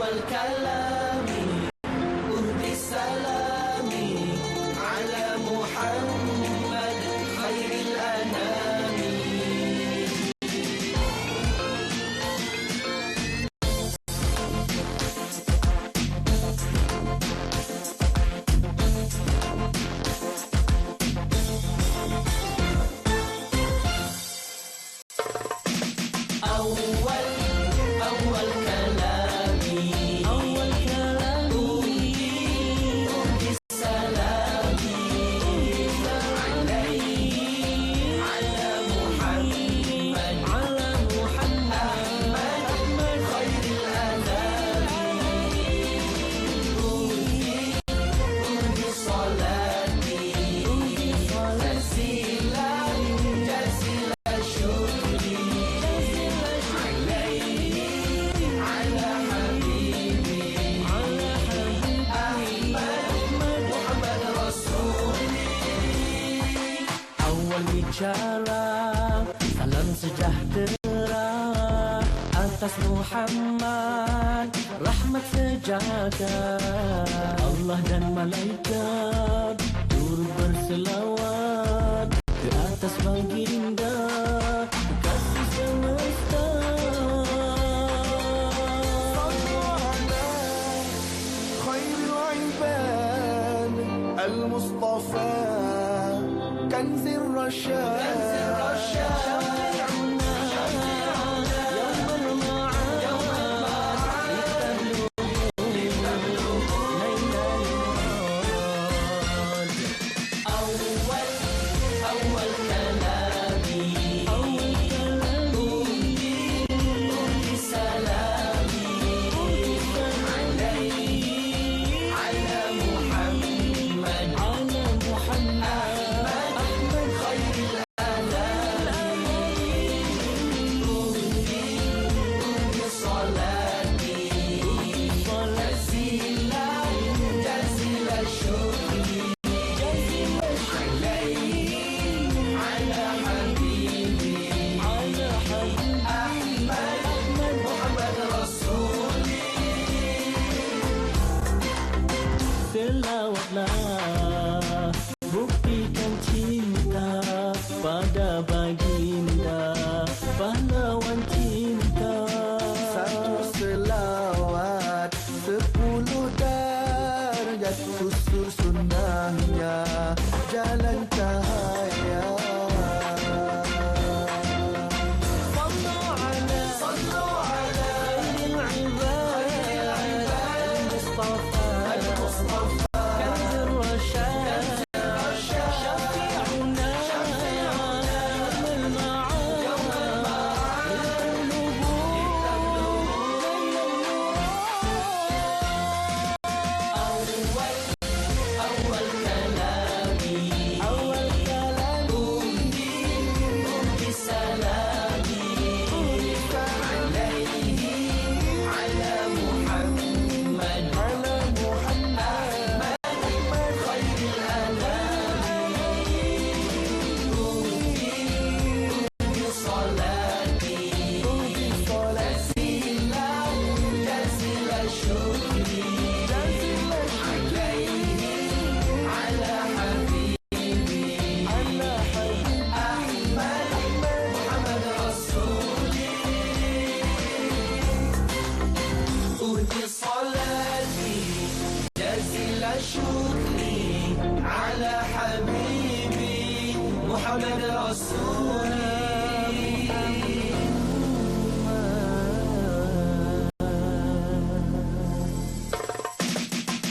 أول كلامي أهدي سلامي على محمد خير الأنام. أول كلامي أهدي سلامي على محمد أحمد خير الأنام. أهدي صلاتي جزيلا شكري على حبيبي أحمد محمد رسولي. Awal bicara salam sejahtera atas Muhammad, rahmat sejahtera. Allah dan malaikat turut berselawat ke atas baginda kasih semesta. خير العباد المصطفى كنز الرشاد أول كلامي أهدي سلامي على محمد أحمد خير الأنام. أهدي صلاتي جزيلا شكري على حبيبي أحمد محمد رسولي. Selawatlah buktikan cinta pada baginda pahlawan cinta. Satu selawat 10 darjat susur sunnahnya jalan cahaya. صلوا على خير العباد المصطفى كنز الرشاد شفيعنا يوم المعاد أول كلامي أهدي سلامي على محمد أحمد خير الأنام. أهدي صلاتي جزيلا شكري على حبيبي أحمد محمد رسولي. أهدي صلاتي جزيلا شكري على حبيبي محمد رسولي.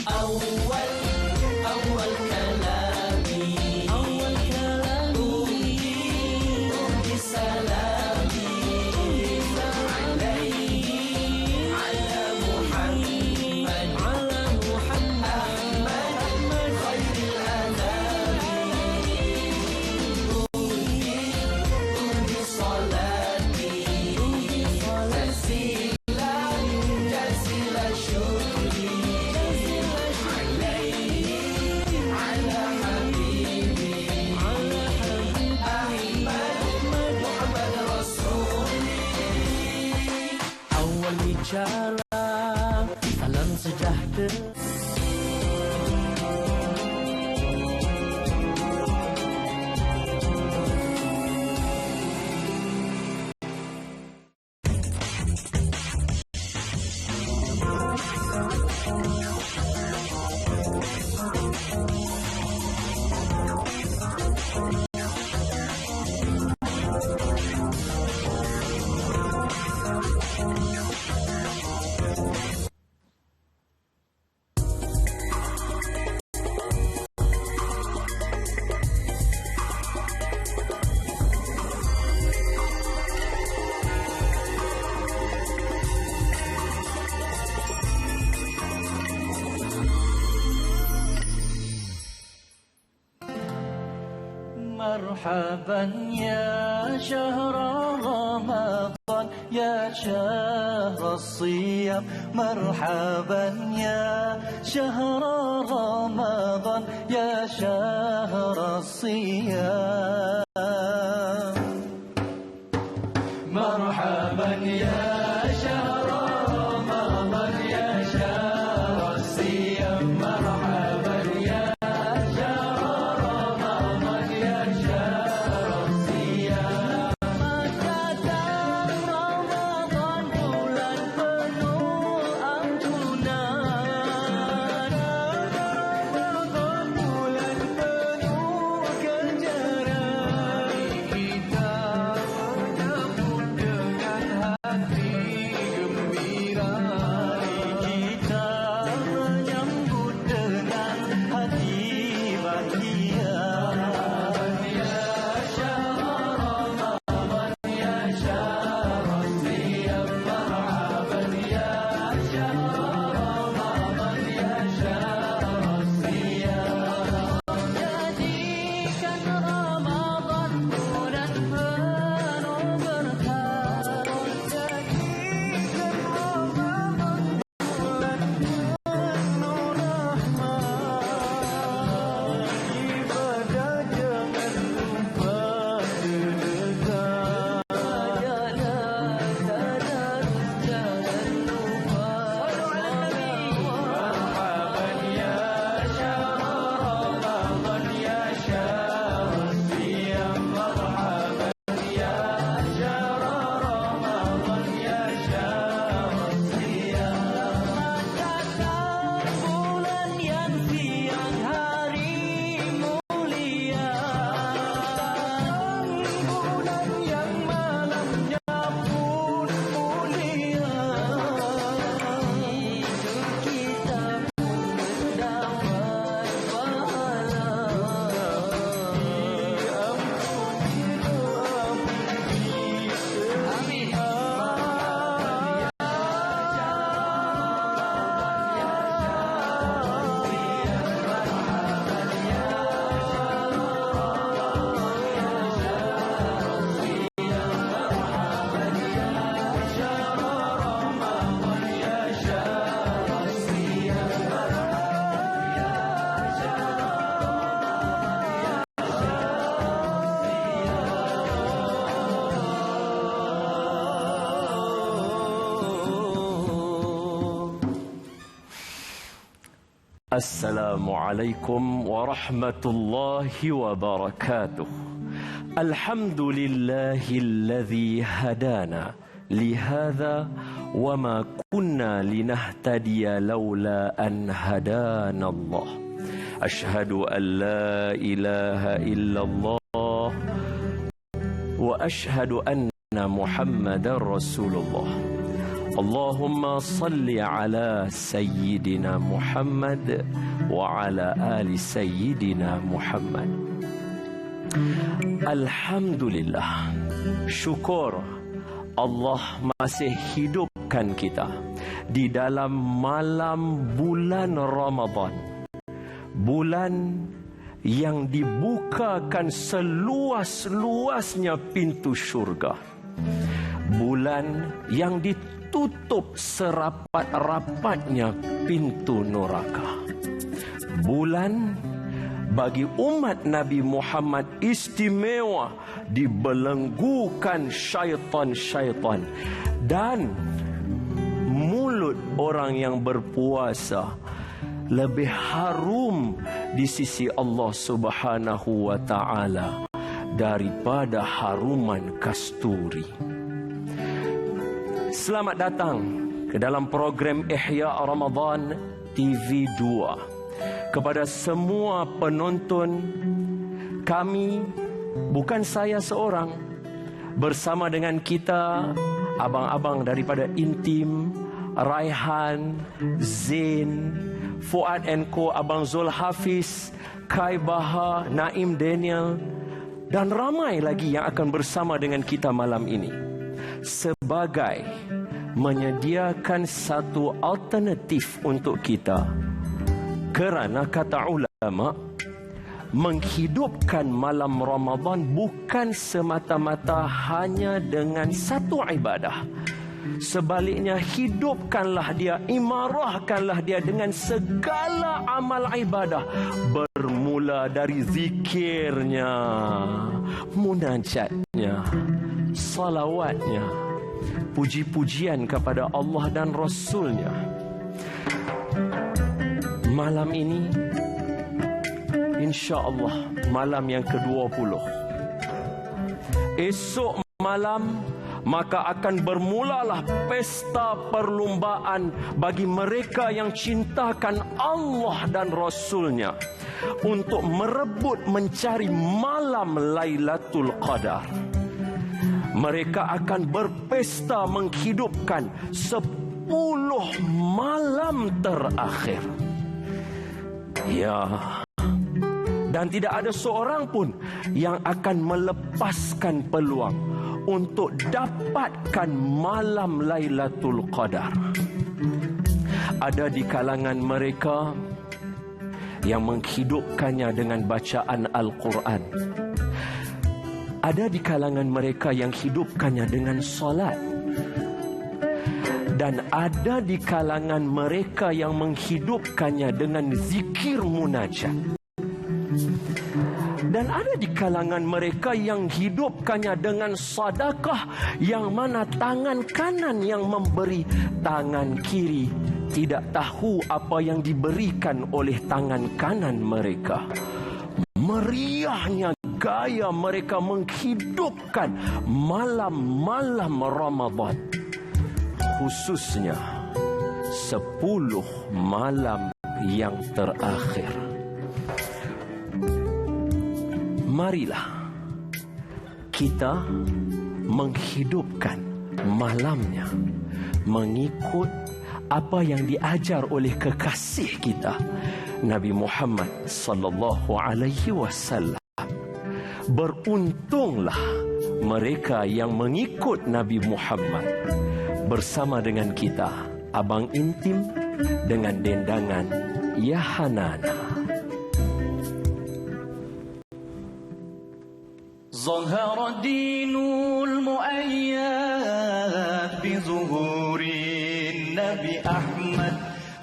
أول كلامي أهدي سلامي على محمد أحمد خير الأنام. أهدي صلاتي جزيلا شكري على حبيبي أحمد محمد رسولي. Awal bicara Salam sejahtera. مرحبا يا شهر رمضان يا شهر الصيام مرحبا يا شهر رمضان يا شهر الصيام مرحبا يا شهر رمضان يا شهر الصيام مرحبا يا Assalamualaikum warahmatullahi wabarakatuh. Alhamdulillahilladzi hadana lihadza wa ma kunna linahtadiya laula an hadana Allah. Ashhadu an la ilaha illallah wa ashhadu anna Muhammadar Rasulullah. Allahumma salli ala Sayyidina Muhammad wa ala ali Sayyidina Muhammad. Alhamdulillah, syukur Allah masih hidupkan kita di dalam malam bulan Ramadan, bulan yang dibukakan seluas-luasnya pintu syurga, bulan yang ditutup serapat-rapatnya pintu neraka, bulan bagi umat Nabi Muhammad istimewa dibelenggukan syaitan-syaitan dan mulut mulut orang yang berpuasa lebih harum di sisi Allah Subhanahu wa taala daripada haruman kasturi. Selamat datang ke dalam program Ihya Ramadan TV 2. Kepada semua penonton kami, bukan saya seorang, bersama dengan kita abang-abang daripada Intim, Raihan, Zain, Fuad & Co, Abang Zul Hafiz, Kai Baha, Naim Daniel, dan ramai lagi yang akan bersama dengan kita malam ini sebagai menyediakan satu alternatif untuk kita. Kerana kata ulama, menghidupkan malam Ramadan bukan semata-mata hanya dengan satu ibadah. Sebaliknya, hidupkanlah dia, imarahkanlah dia dengan segala amal ibadah. Bermula dari zikirnya, munajatnya, salawatnya, puji-pujian kepada Allah dan Rasulnya. Malam ini, insya-Allah, malam yang ke-20. Esok malam, maka akan bermulalah pesta perlumbaan bagi mereka yang cintakan Allah dan Rasulnya untuk merebut mencari malam Lailatul Qadar. Mereka akan berpesta menghidupkan 10 malam terakhir. Ya, dan tidak ada seorang pun yang akan melepaskan peluang untuk dapatkan malam Lailatul Qadar. Ada di kalangan mereka yang menghidupkannya dengan bacaan Al-Quran. Ada di kalangan mereka yang hidupkannya dengan solat. Dan ada di kalangan mereka yang menghidupkannya dengan zikir munajat. Dan ada di kalangan mereka yang hidupkannya dengan sedekah, yang mana tangan kanan yang memberi, tangan kiri tidak tahu apa yang diberikan oleh tangan kanan mereka. Meriahnya gaya mereka menghidupkan malam-malam Ramadan, khususnya 10 malam yang terakhir. Marilah kita menghidupkan malamnya mengikut apa yang diajar oleh kekasih kita Nabi Muhammad sallallahu alaihi wasallam. Beruntunglah mereka yang mengikut Nabi Muhammad bersama dengan kita, Abang Intim dengan dendangan Ya Hanana. ظهر الدين المؤيد بظهور النبي أحمد.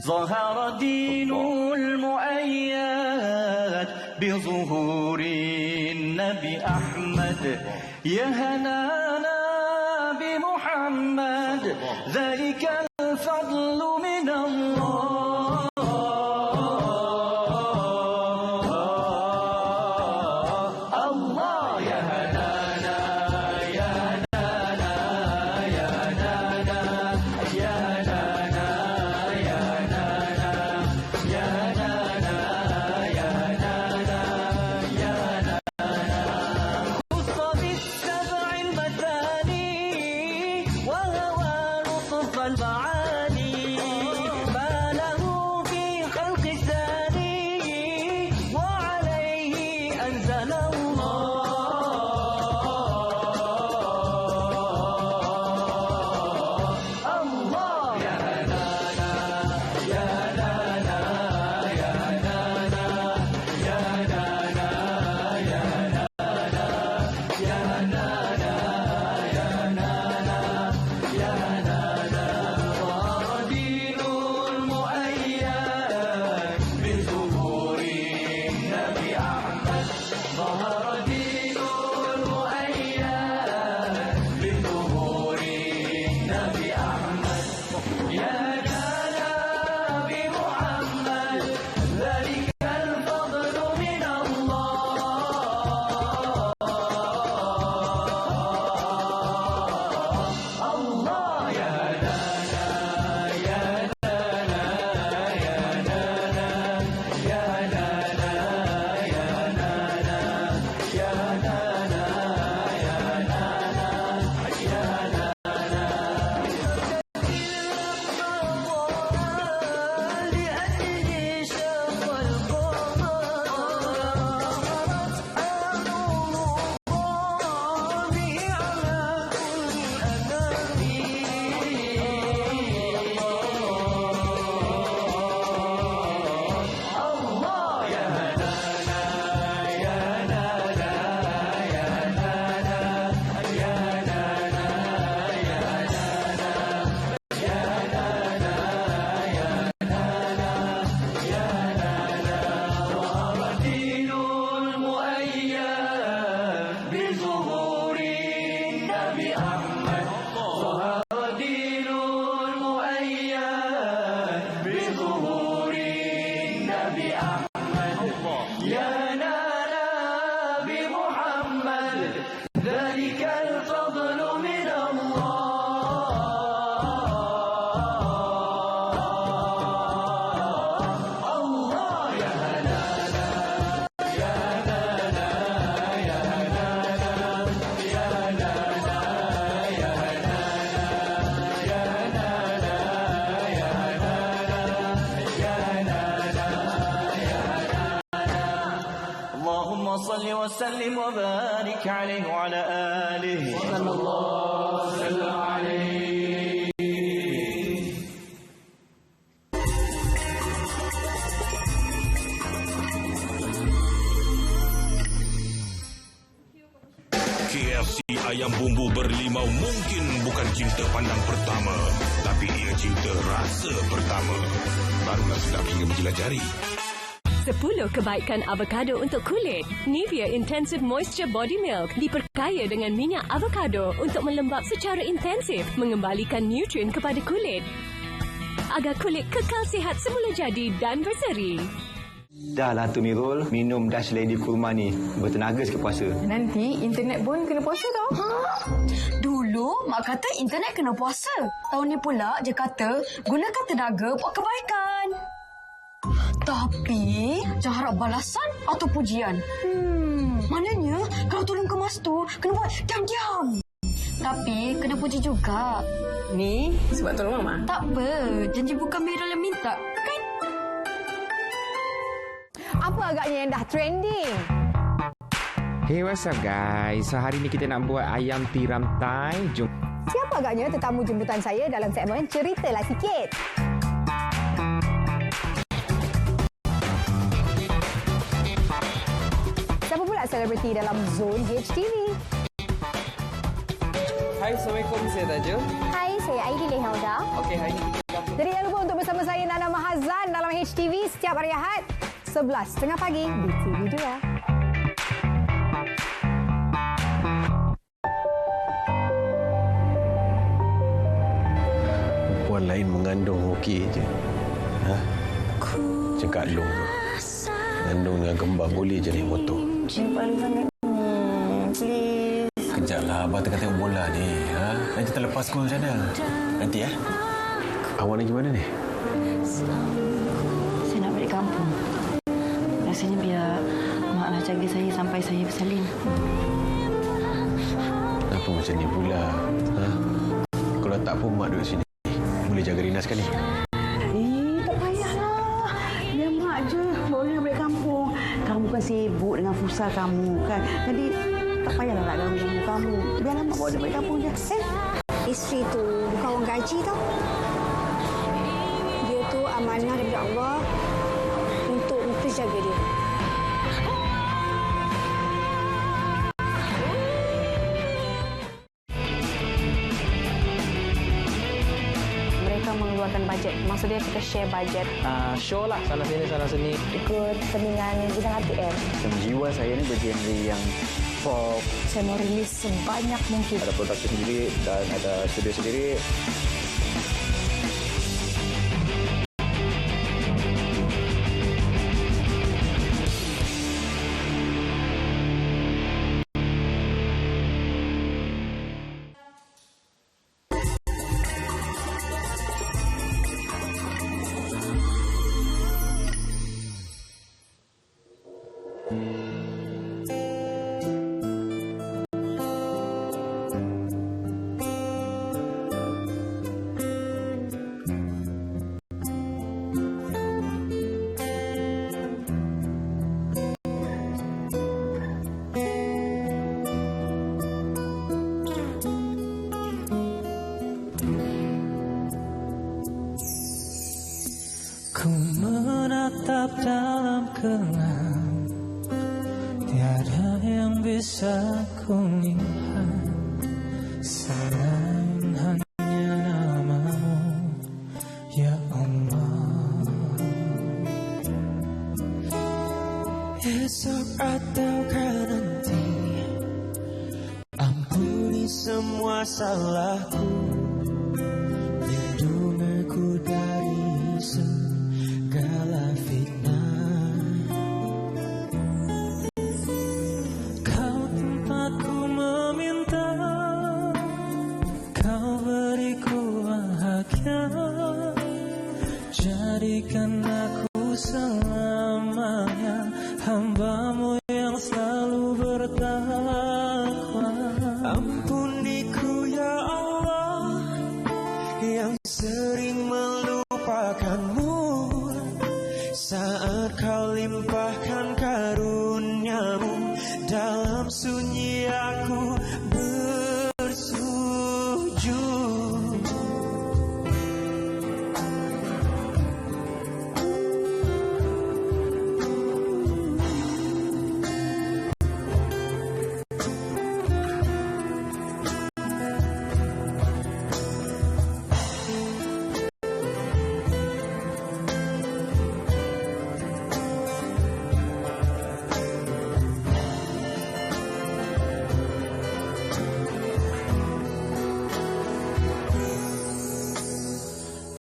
ظهر الدين المؤيد بظهور النبي أحمد. يا هنانا بمحمد ذلك الفضل من الله. صل وسلم وبارك عليه وعلى آله صلى الله وسلم عليه. KFC ayam bumbu berlimau mungkin bukan cinta pandang pertama, tapi ia cinta rasa pertama. Barulah sedap hingga menjelajari. 10 kebaikan avocado untuk kulit. Nivea Intensive Moisture Body Milk diperkaya dengan minyak avocado untuk melembab secara intensif, mengembalikan nutrien kepada kulit agar kulit kekal sihat semula jadi dan berseri. Dah lah tu Mirul, minum Dash Lady Kurma ni bertenaga sikit puasa. Nanti internet pun kena puasa tau. Dulu mak kata internet kena puasa. Tahun ni pula dia kata gunakan tenaga buat kebaikan. Tapi jangan harap balasan atau pujian. Maknanya kalau tolong kemas tu kena buat diam-diam. Tapi kena puji juga. Ni sebab tolong Mama. Tak apa, janji bukan Merah yang minta, kan? Apa agaknya yang dah trending? Hey, what's up guys? So, hari ni kita nak buat ayam tiram Thai. Jom. Siapa agaknya tetamu jemputan saya dalam segmen Ceritalah Sikit? Siapa pula selebriti dalam Zone HTV? Hai, Assalamualaikum. Saya Taja. Hai, saya Aidil Lehelda. Okey, hari ini kita Jadi jangan lupa untuk bersama saya Nana Mahazan dalam HTV setiap hari Ahad 11:30 pagi di TV2. Perempuan lain mengandung okey je. Ha? Macam Kak Long tu. Mengandung dengan kembar boleh je naik motor. Paling sangat. Please. Kejaplah, abang tengah tengok bola ni. Ha? Nanti terlepas skor macam mana? Nanti ya. Awak nak pergi mana ni? Saya nak balik kampung. Rasanya biar mak lah jaga saya sampai saya bersalin. Kenapa macam ni pula? Ha? Kalau tak pun mak duduk sini. Boleh jaga Rina sekali. Tak payahlah. Biar mak je bawa Rina balik kampung. Kamu kan sibuk dengan futsal kamu kan. Jadi tak payahlah nak ganggu kamu. Biarlah mak bawa dia balik kampung je. Isteri tu bukan orang gaji tau. Dia tu amanah daripada Allah untuk jaga dia. Mereka mengeluarkan bajet. Maksudnya kita share bajet. show lah sana sini sana sini. Ikut kepentingan bidang ATM. Jiwa saya ni bergenre yang pop. Saya mau rilis sebanyak mungkin. Ada produksi sendiri dan ada studio sendiri. Ku menatap dalam kelam, tiada yang bisa ku lihat selain hanya namamu, ya Allah. Esok ataukah nanti, ampuni semua salahku, lindungi aku dari segala fitnah. Kau tempatku meminta, kau beriku bahagia, jadikan aku selamanya hamba-Mu yang selalu bertakwa. Ampuniku ya Allah yang sering melupakan-Mu, saat Kau limpahkan karunia-Mu, dalam sunyi aku bersujud.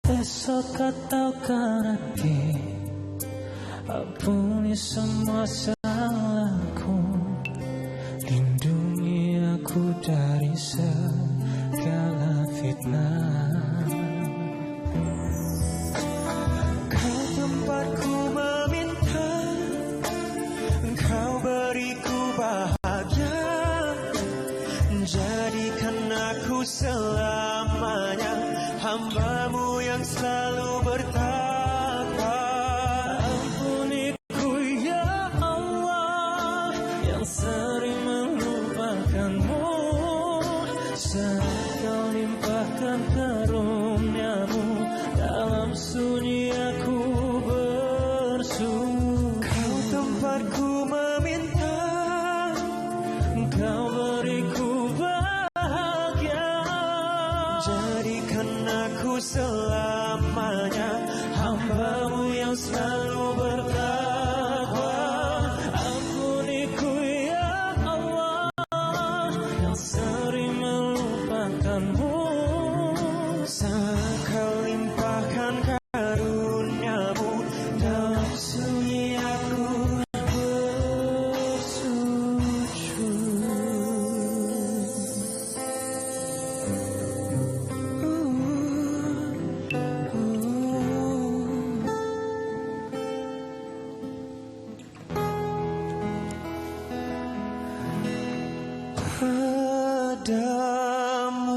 Esok ataukah nanti, ampuni semua salahku, lindungi aku dari segala fitnah. Kau tempatku meminta, Kau beriku bahagia, jadikan aku selamanya hamba-Mu yang selalu bertakwa. Ampuniku ya Allah yang sering melupakan-Mu, saat Kau limpahkan karunia-Mu, dalam sunyi aku bersujud. Kau tempatku meminta, Kau beriku bahagia, jadikan aku selamanya hamba-Mu yang selalu bertakwa. Ampuniku ya Allah yang sering melupakan-Mu, saat Kau limpahkan karunia-Mu, dalam sunyi aku padamu.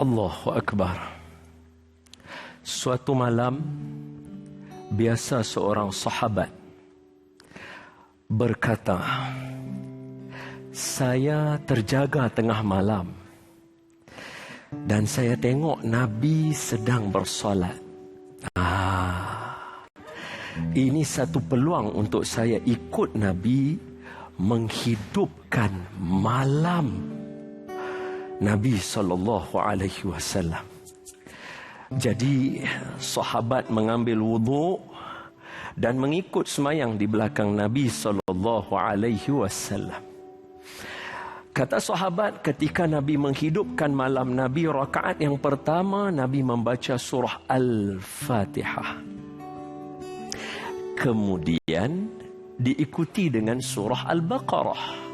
Allahu Akbar. Suatu malam, biasa seorang sahabat berkata, saya terjaga tengah malam dan saya tengok Nabi sedang bersolat. Ini satu peluang untuk saya ikut Nabi menghidupkan malam Nabi SAW. Jadi sahabat mengambil wuduk dan mengikut semayang di belakang Nabi SAW. Kata sahabat, ketika Nabi menghidupkan malam Nabi, rakaat yang pertama Nabi membaca surah Al-Fatihah. Kemudian diikuti dengan surah Al-Baqarah.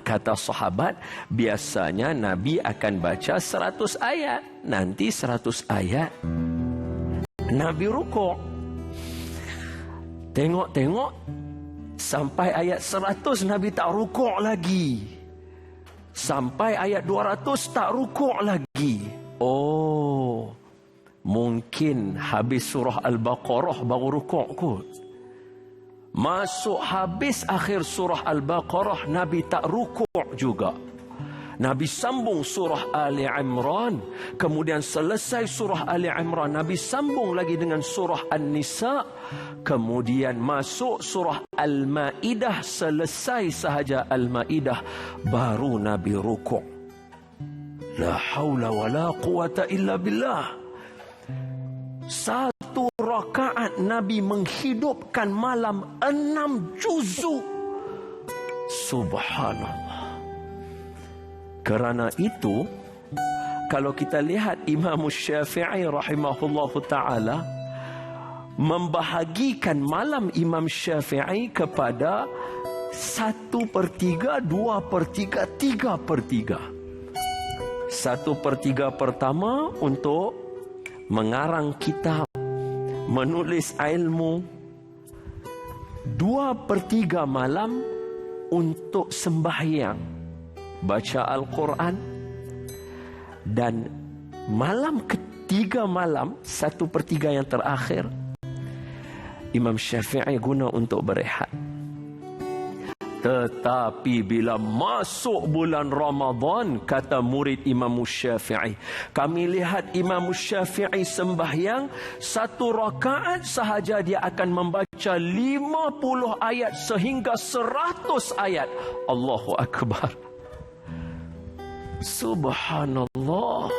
Kata sahabat, biasanya Nabi akan baca 100 ayat. Nanti 100 ayat Nabi rukuk. Tengok-tengok sampai ayat 100 Nabi tak rukuk lagi. Sampai ayat 200 tak rukuk lagi. Oh, Mungkin habis surah Al-Baqarah baru rukuk kot. Masuk habis akhir surah Al-Baqarah, Nabi tak rukuk juga. Nabi sambung surah Ali Imran. Kemudian selesai surah Ali Imran, Nabi sambung lagi dengan surah An-Nisa. Kemudian masuk surah Al-Ma'idah. Selesai sahaja Al-Ma'idah, baru Nabi rukuk. La haula wa la quwata illa billah. Satu rakaat Nabi menghidupkan malam 6 juzuk. Subhanallah. Kerana itu, kalau kita lihat Imam Syafi'i rahimahullahu ta'ala membahagikan malam Imam Syafi'i kepada 1/3, 2/3, 3/3. 1/3 pertama untuk mengarang kitab, menulis ilmu. 2/3 malam untuk sembahyang, baca Al-Quran. Dan malam ketiga malam, 1/3 yang terakhir, Imam Syafi'i guna untuk berehat. Tetapi bila masuk bulan Ramadan, kata murid Imam Syafi'i, kami lihat Imam Syafi'i sembahyang 1 rakaat sahaja dia akan membaca 50 ayat sehingga 100 ayat. Allahu Akbar. Subhanallah.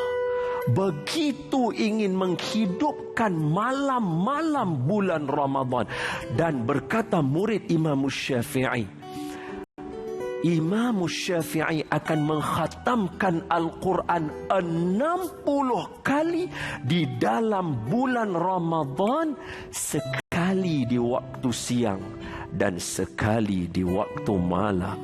Begitu ingin menghidupkan malam-malam bulan Ramadan. Dan berkata murid Imam Syafi'i, Imam Syafi'i akan mengkhatamkan Al-Quran 60 kali di dalam bulan Ramadan, sekali di waktu siang dan sekali di waktu malam.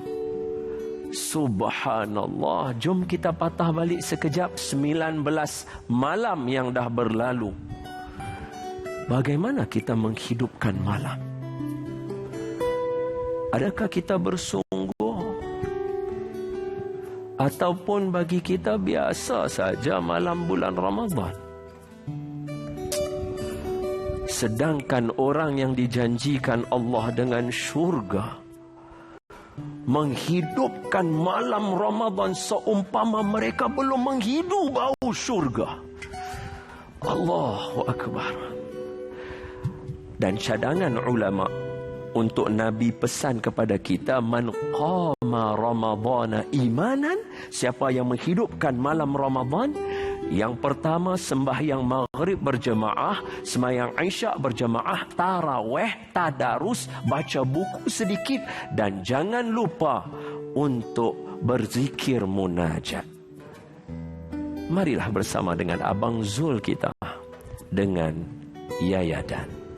Subhanallah. Jom kita patah balik sekejap 19 malam yang dah berlalu. Bagaimana kita menghidupkan malam? Adakah kita bersungguh? Ataupun bagi kita biasa saja malam bulan Ramadan? Sedangkan orang yang dijanjikan Allah dengan syurga menghidupkan malam Ramadan seumpama mereka belum menghidu bau syurga. Allahu Akbar. Dan cadangan ulama untuk Nabi pesan kepada kita, man qama ramadhana imanan, siapa yang menghidupkan malam Ramadan, yang pertama sembahyang maghrib berjemaah, sembahyang isyak berjemaah, tarawih, tadarus, baca buku sedikit, dan jangan lupa untuk berzikir munajat. Marilah bersama dengan Abang Zul kita dengan Yayadan.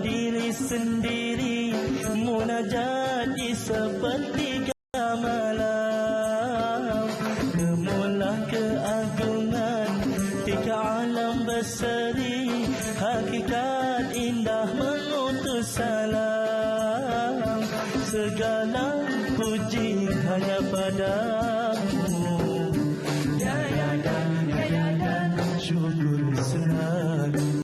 diri sendiri, munajat di sepertiga malam. Kemulah keagungan tiga alam berseri, hakikat indah mengutus salam. Segala puji hanya padamu, ya ya dan syukur selalu.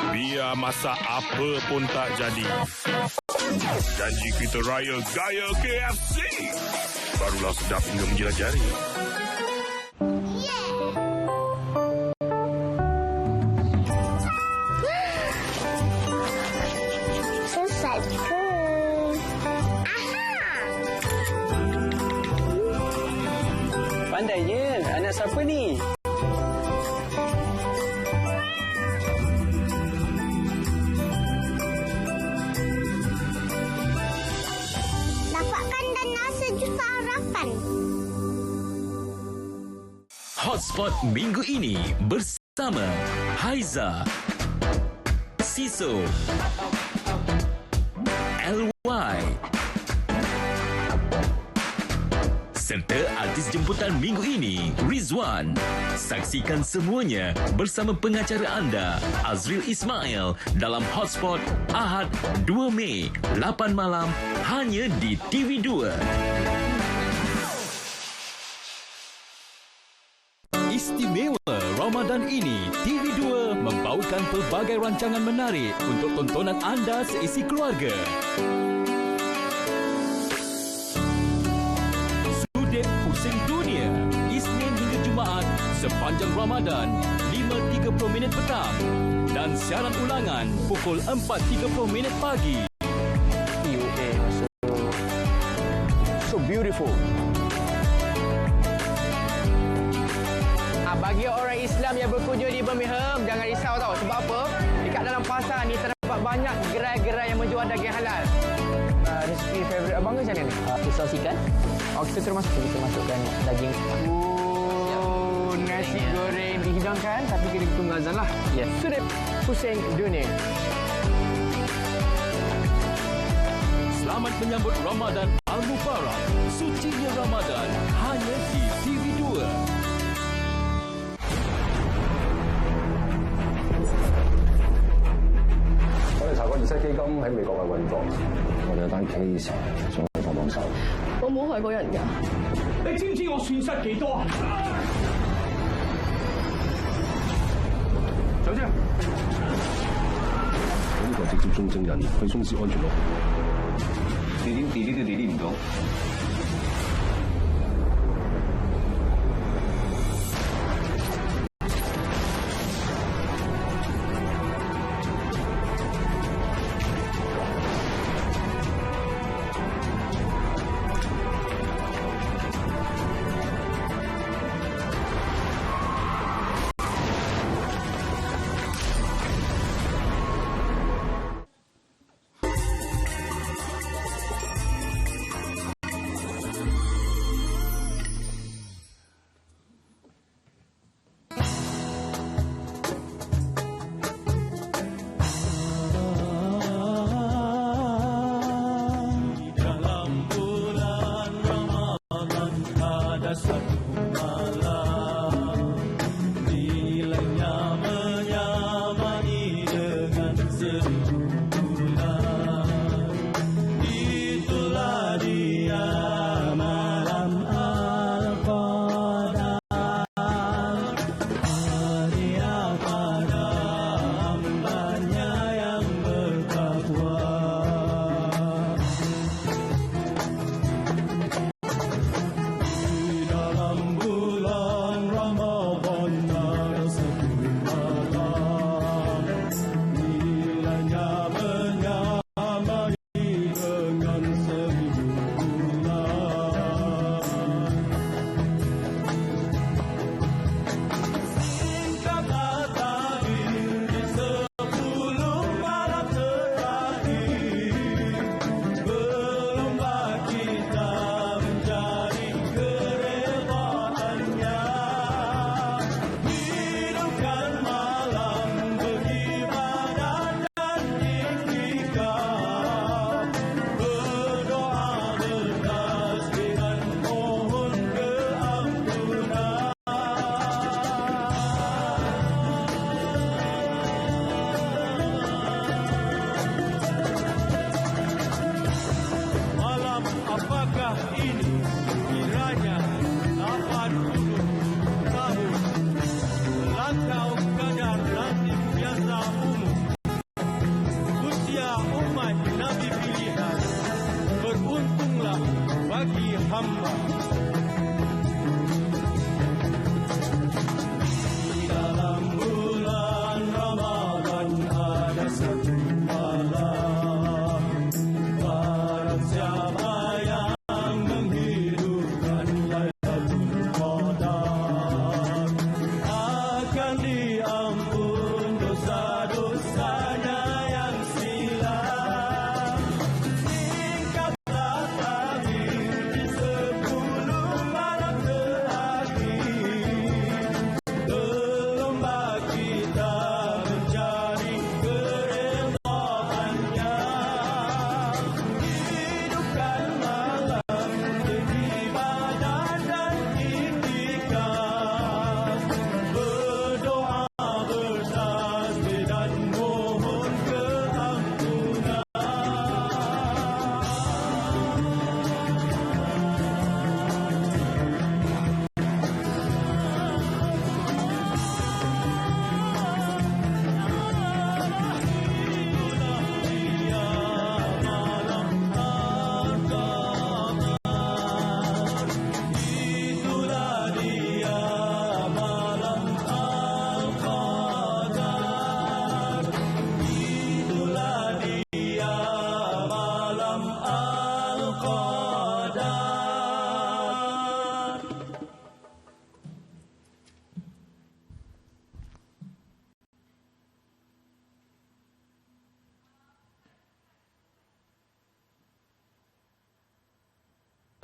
Biar masak apa pun tak jadi. Janji kita raya gaya KFC. Barulah sedap hingga menjilat jari. Selesai ke? Pandainya, anak siapa ni? Dapatkan dana sejuta harapan. Hotspot minggu ini bersama Haiza, Siso, LY serta artis jemputan minggu ini, Rizwan. Saksikan semuanya bersama pengacara anda, Azril Ismail, dalam Hotspot Ahad 2 Mei, 8 malam, hanya di TV2. Istimewa Ramadan ini, TV2 membawakan pelbagai rancangan menarik untuk tontonan anda seisi keluarga. Sudip Pusing Dunia, Isnin hingga Jumaat sepanjang Ramadan, 5.30 petang. Dan siaran ulangan pukul 4.30 pagi. So beautiful. Bagi orang Islam yang berkunjung di Birmingham, jangan risau tau. Sebab apa? Dekat dalam pasar ni terdapat banyak gerai-gerai yang menjual daging halal. Resipi favourite abang ke macam mana ni? Saus ikan. Kita terus masuk. Kita masukkan daging. Nasi goreng dihidangkan tapi kita tunggu azan lah. Yes. Sudip Pusing Dunia. Selamat menyambut Ramadan Al-Mubarak. Sucinya Ramadan hanya di TV2. delete唔到。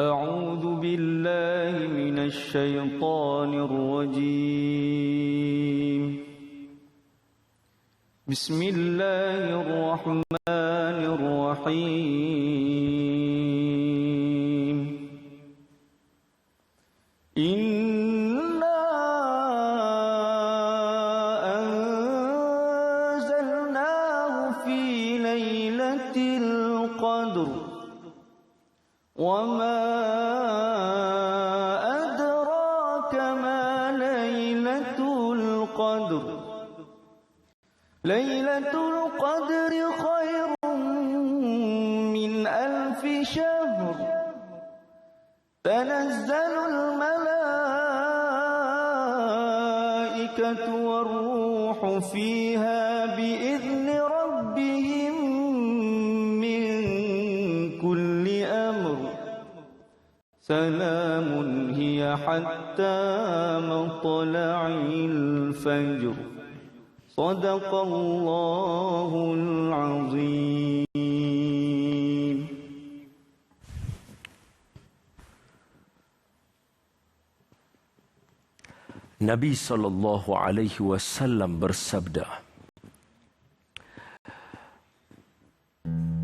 أعوذ بالله من الشيطان الرجيم بسم الله الرحمن الرحيم إنا أنزلناه في ليلة القدر وما أدراك ما ليلة القدر ليلة القدر خير من 1000 شهر تنزل الملائكة والروح فيها بإذن ربهم من كل أمر سلام هي حتى مطلع الفجر صدق الله العظيم. Nabi sallallahu alaihi wasallam bersabda,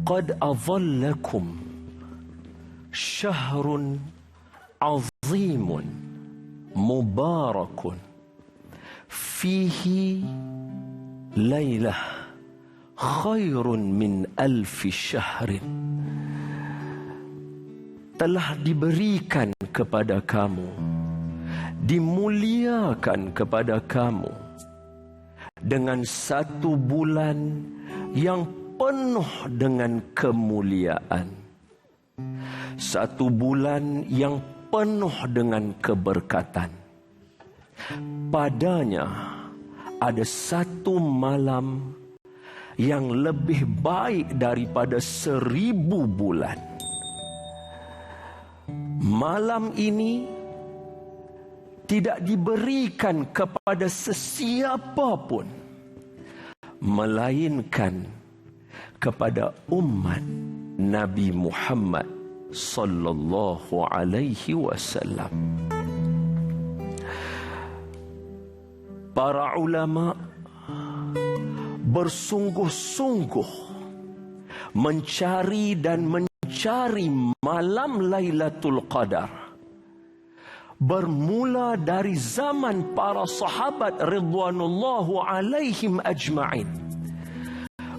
"Qad adhallakum syahrun azimun mubarakun fihi lailah khairun min 1000 syahrin." Telah diberikan kepada kamu, dimuliakan kepada kamu dengan satu bulan yang penuh dengan kemuliaan, satu bulan yang penuh dengan keberkatan. Padanya ada satu malam yang lebih baik daripada 1000 bulan. Malam ini tidak diberikan kepada sesiapa pun, melainkan kepada umat Nabi Muhammad sallallahu alaihi wasallam. Para ulama bersungguh-sungguh mencari dan mencari malam Lailatul Qadar. Bermula dari zaman para sahabat ridwanullahu alaihim ajma'in.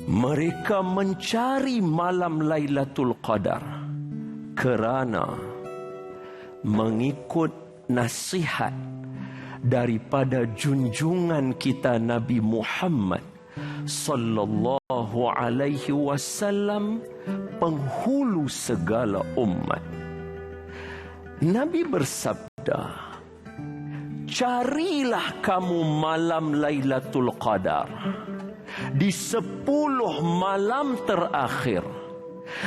Mereka mencari malam Lailatul Qadar kerana mengikut nasihat daripada junjungan kita Nabi Muhammad sallallahu alaihi wasallam, penghulu segala umat. Nabi bersabda, "Carilah kamu malam Lailatul Qadar di 10 malam terakhir,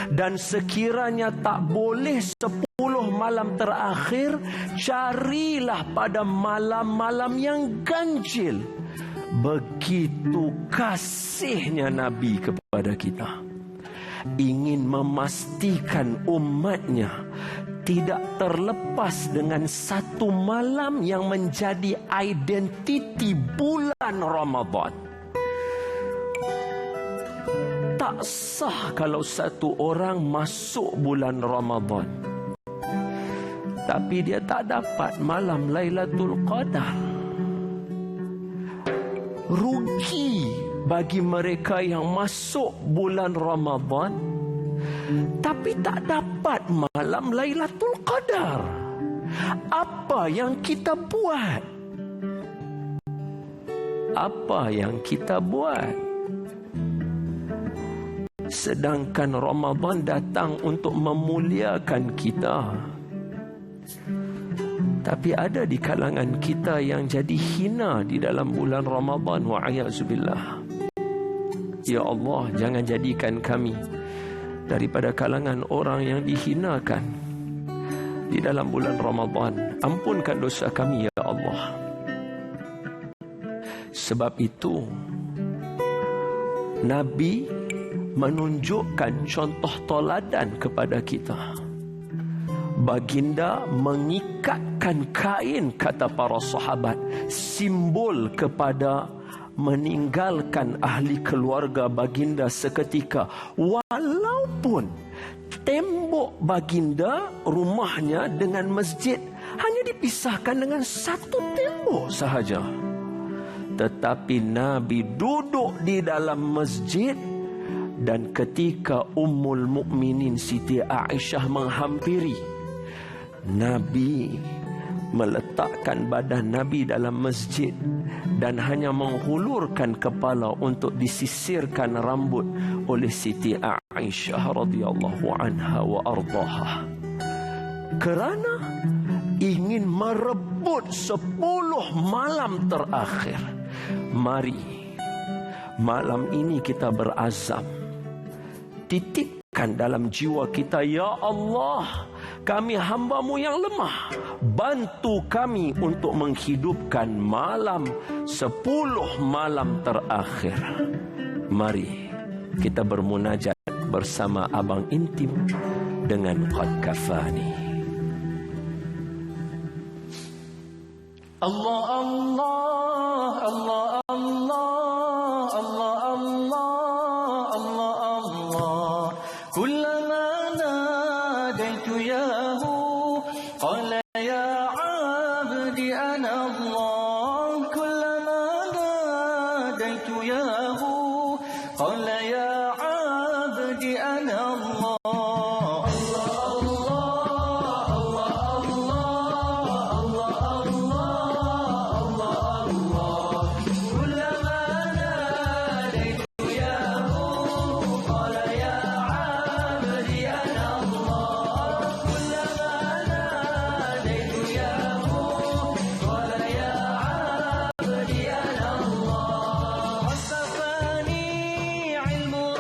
dan sekiranya tak boleh 10 malam terakhir, carilah pada malam-malam yang ganjil." Begitu kasihnya Nabi kepada kita, ingin memastikan umatnya tidak terlepas dengan satu malam yang menjadi identiti bulan Ramadan. Tak sah kalau satu orang masuk bulan Ramadan tapi dia tak dapat malam Lailatul Qadar. Rugi bagi mereka yang masuk bulan Ramadan tapi tak dapat malam Lailatul Qadar. Apa yang kita buat? Apa yang kita buat? Sedangkan Ramadan datang untuk memuliakan kita, tapi ada di kalangan kita yang jadi hina di dalam bulan Ramadan. Wa'ayazubillah. Ya Allah, jangan jadikan kami daripada kalangan orang yang dihinakan di dalam bulan Ramadan. Ampunkan dosa kami, ya Allah. Sebab itu Nabi menunjukkan contoh toladan kepada kita baginda mengikatkan kain, kata para sahabat, simbol kepada meninggalkan ahli keluarga baginda seketika. Walaupun tembok baginda, rumahnya dengan masjid hanya dipisahkan dengan satu tembok sahaja, tetapi Nabi duduk di dalam masjid. Dan ketika Ummul Mukminin Siti Aisyah menghampiri, Nabi meletakkan badan Nabi dalam masjid dan hanya menghulurkan kepala untuk disisirkan rambut oleh Siti Aisyah radhiyallahu anha wa ardhaha, kerana ingin merebut 10 malam terakhir. Mari malam ini kita berazam, titipkan dalam jiwa kita, ya Allah, kami hamba-Mu yang lemah, bantu kami untuk menghidupkan malam 10 malam terakhir. Mari kita bermunajat bersama Abang Intim dengan Qad Kafani. Allah Allah Allah Allah Allah Allah Allah Allah, kullama nadaitu yahu qala ya abdi ana Allah, kullama nadaitu yahu qala ya abdi ana Allah. علم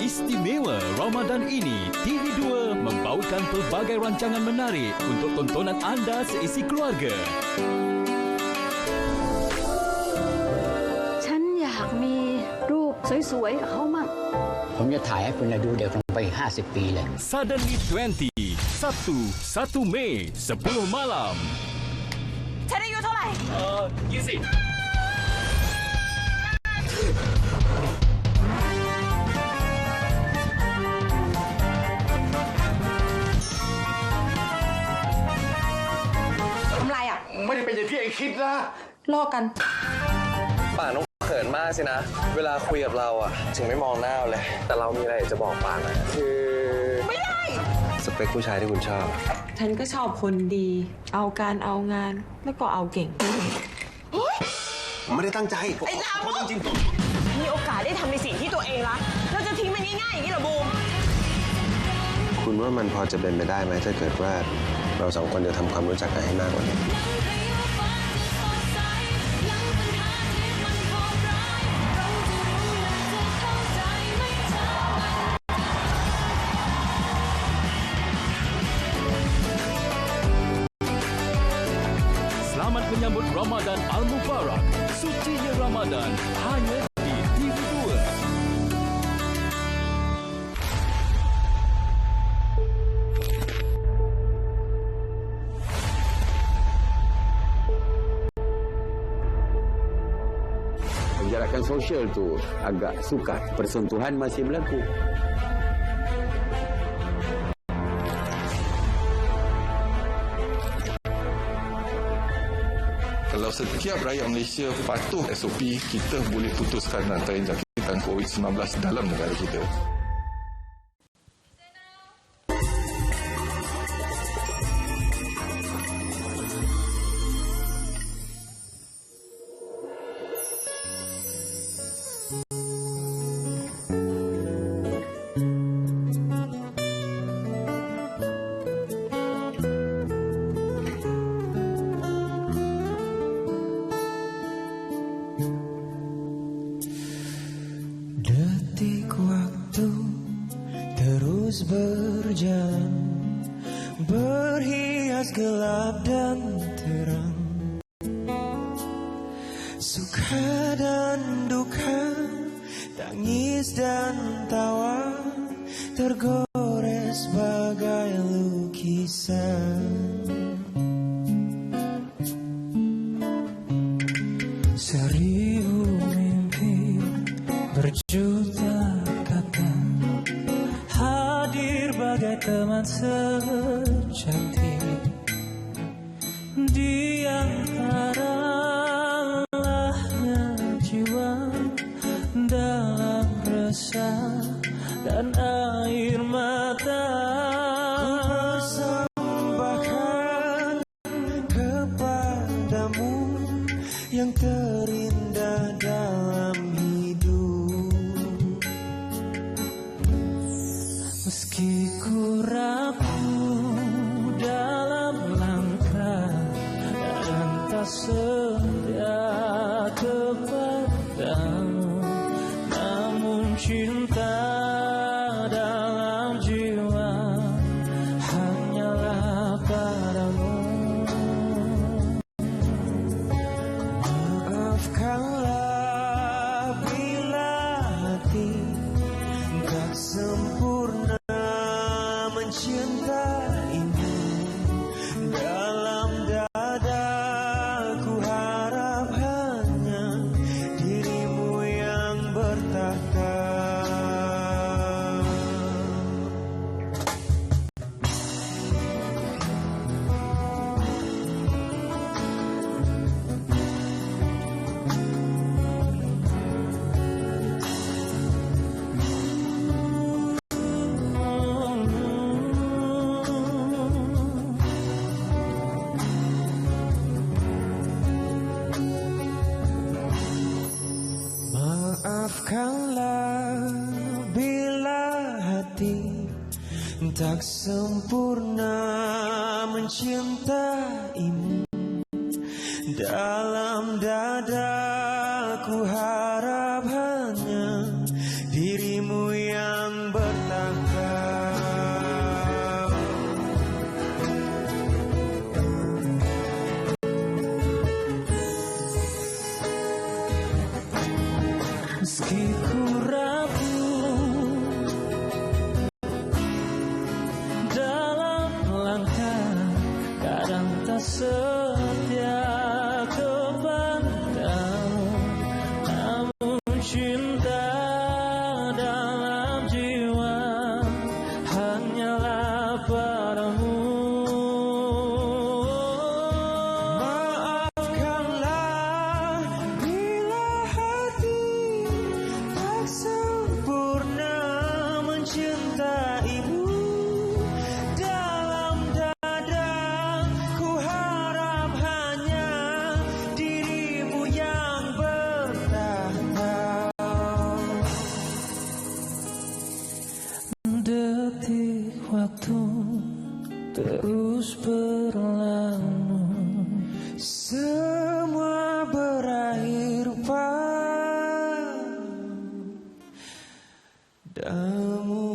Istimewa Ramadan ini, TV2 membawakan pelbagai rancangan menarik untuk tontonan anda seisi keluarga. ฉันอยากมีรูปสวยๆกับเขามั่ง ผมจะถ่ายให้คุณดูเด็กลงไป50 ปีเลย Suddenly 20, Sabtu 1 Mei, 10 malam. ฉันอายุเท่าไหร่ 20. ทำไรอ่ะ ไม่ได้เป็นอย่างที่ไอ้คิดนะ ลอกกัน ป่านต้องเขินมากสินะ เวลาคุยกับเราอะถึงไม่มองหน้าเลย แต่เรามีอะไรอยากจะบอกป่านนะคือ ไม่ได้ สเปคผู้ชายที่คุณชอบ ฉันก็ชอบคนดี เอาการเอางาน แล้วก็เอาเก่ง ผมไม่ได้ตั้งใจ ไอ้ลามจริงมีโอกาสได้ทำในสิ่งที่ตัวเองรักเราจะทิ้งมันง่ายๆอย่างนี้เหรอบูม คุณว่ามันพอจะเป็นไปได้ไหมถ้าเกิดว่าเราสองคนจะทำความรู้จักกันให้มากกว่านี้ Selamat menyambut Ramadan Al-Mubarak. Sucinya Ramadan hanya di TV2. Penjarakan sosial tu agak sukar. Persentuhan masih berlaku. Kalau setiap rakyat Malaysia patuh SOP, kita boleh putuskan rantai jangkitan COVID-19 dalam negara kita. Detik waktu terus berjalan, berhias gelap dan terang, suka dan duka, tangis dan tawa, tergores bagai lukisan. Seribu mimpi berjuta kata hadir bagai teman sejati di antara lelahnya jiwa dalam resah dan air mata. Persembahkan kepadamu yang terindah dalam hidup. Meski ku rapuh dalam langkah dan tak setia kepadamu, namun cinta dalam jiwa hanyalah padamu. Maafkanlah bila hati tak sempurna mencintaimu. Dalam dadaku harap hanya dirimu yang bertahta. Maafkanlah bila hati tak sempurna mencintaimu. Dalam dadaku harap hanya dirimu yang padamu.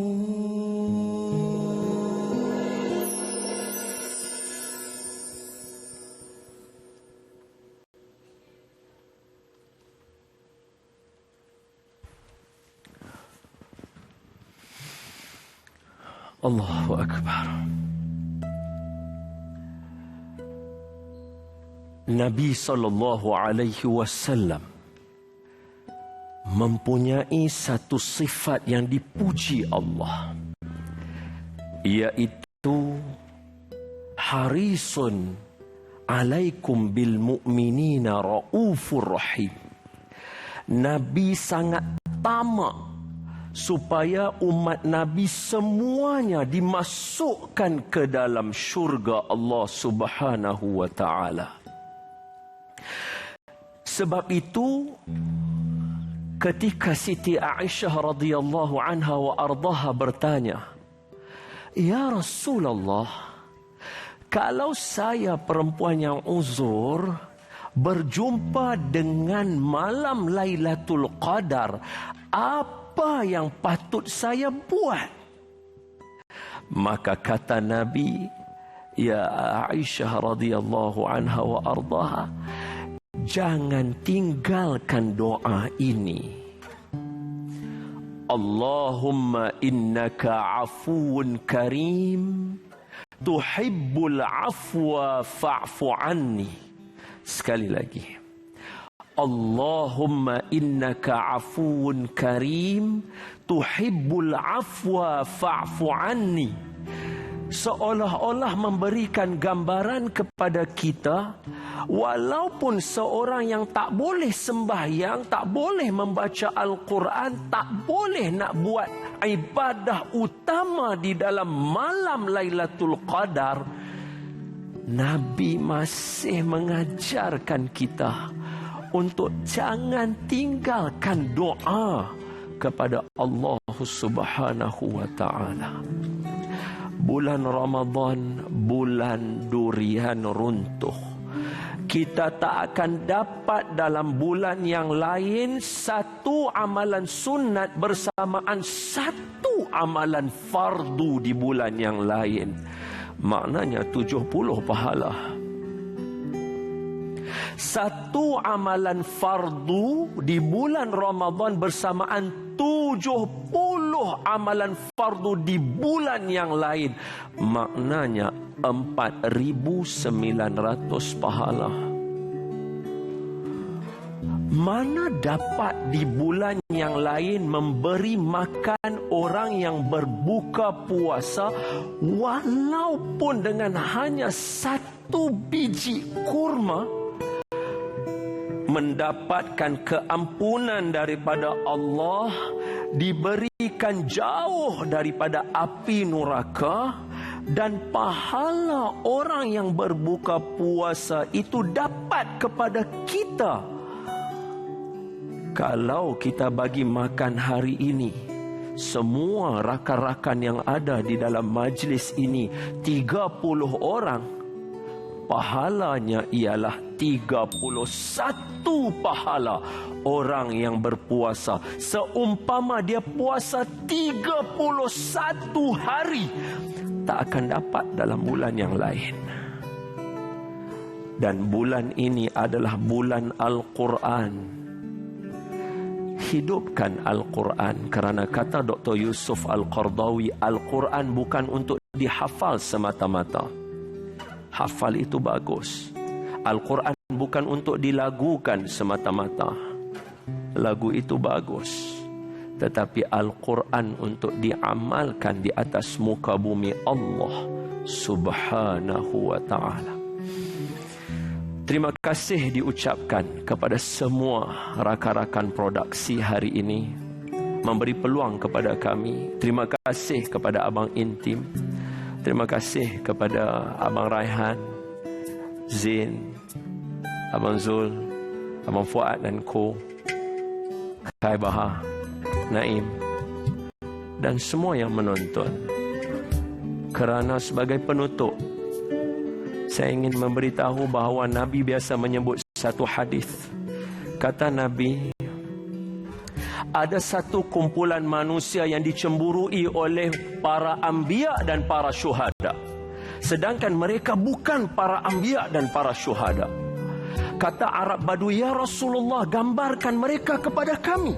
Allahu Akbar. Nabi SAW mempunyai satu sifat yang dipuji Allah, iaitu harisun alaikum bil mu'minina raufur rahim. Nabi sangat tamak supaya umat Nabi semuanya dimasukkan ke dalam syurga Allah Subhanahu wa taala. Sebab itu ketika Siti Aisyah radhiyallahu anha wa ardaha bertanya, "Ya Rasulullah, kalau saya perempuan yang uzur berjumpa dengan malam Lailatul Qadar, apa yang patut saya buat?" Maka kata Nabi, "Ya Aisyah radhiyallahu anha wa ardaha, jangan tinggalkan doa ini. Allahumma innaka afuwun karim, tuhibbul afwa fa'fu anni." Sekali lagi. Allahumma innaka afuwun karim, tuhibbul afwa fa'fu anni. Seolah-olah memberikan gambaran kepada kita, walaupun seorang yang tak boleh sembahyang, tak boleh membaca Al-Quran, tak boleh nak buat ibadah utama di dalam malam Lailatul Qadar, Nabi masih mengajarkan kita untuk jangan tinggalkan doa kepada Allah Subhanahu wa taala. Bulan Ramadan, bulan durian runtuh. Kita tak akan dapat dalam bulan yang lain satu amalan sunat bersamaan satu amalan fardu di bulan yang lain. Maknanya 70 pahala. Satu amalan fardu di bulan Ramadan bersamaan 70 amalan fardu di bulan yang lain. Maknanya 4.900 pahala. Mana dapat di bulan yang lain memberi makan orang yang berbuka puasa walaupun dengan hanya satu biji kurma, mendapatkan keampunan daripada Allah, diberikan jauh daripada api neraka, dan pahala orang yang berbuka puasa itu dapat kepada kita. Kalau kita bagi makan hari ini semua rakan-rakan yang ada di dalam majlis ini 30 orang, pahalanya ialah 31 pahala orang yang berpuasa. Seumpama dia puasa 31 hari, tak akan dapat dalam bulan yang lain. Dan bulan ini adalah bulan Al-Quran. Hidupkan Al-Quran, kerana kata Dr. Yusuf Al-Qardawi, Al-Quran bukan untuk dihafal semata-mata. Hafal itu bagus. Al-Quran bukan untuk dilagukan semata-mata. Lagu itu bagus. Tetapi Al-Quran untuk diamalkan di atas muka bumi Allah Subhanahu wa ta'ala. Terima kasih diucapkan kepada semua rakan-rakan produksi hari ini memberi peluang kepada kami. Terima kasih kepada Abang Intim. Terima kasih kepada Abang Raihan, Zain, Abang Zul, Abang Fuad dan Ko, Kai Bahar, Naim, dan semua yang menonton. Kerana sebagai penutup, saya ingin memberitahu bahawa Nabi biasa menyebut satu hadis. Kata Nabi, ada satu kumpulan manusia yang dicemburui oleh para anbiya dan para syuhada. Sedangkan mereka bukan para anbiya dan para syuhada. Kata Arab Badui, "Ya Rasulullah, gambarkan mereka kepada kami."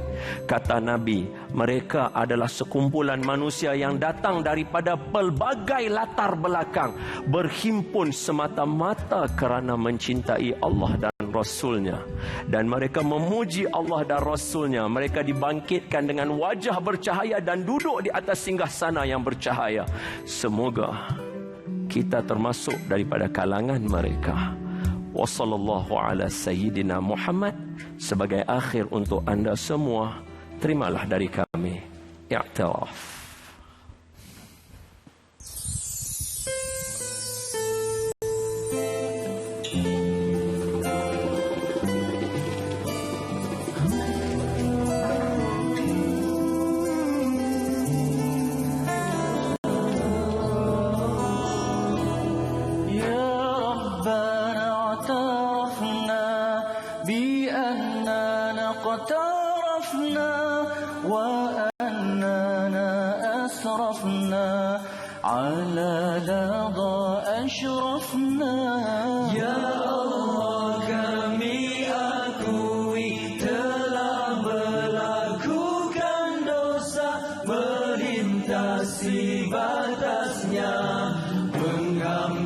Kata Nabi, mereka adalah sekumpulan manusia yang datang daripada pelbagai latar belakang, berhimpun semata-mata kerana mencintai Allah dan Rasulnya. Dan mereka memuji Allah dan Rasulnya. Mereka dibangkitkan dengan wajah bercahaya dan duduk di atas singgasana yang bercahaya. Semoga kita termasuk daripada kalangan mereka. Wassallallahu ala sayyidina Muhammad. Sebagai akhir untuk anda semua, terimalah dari kami i'tiraf. على لظى أشرفنا يا Allah, kami akui telah melakukan dosa, melintasi batasnya, mengambil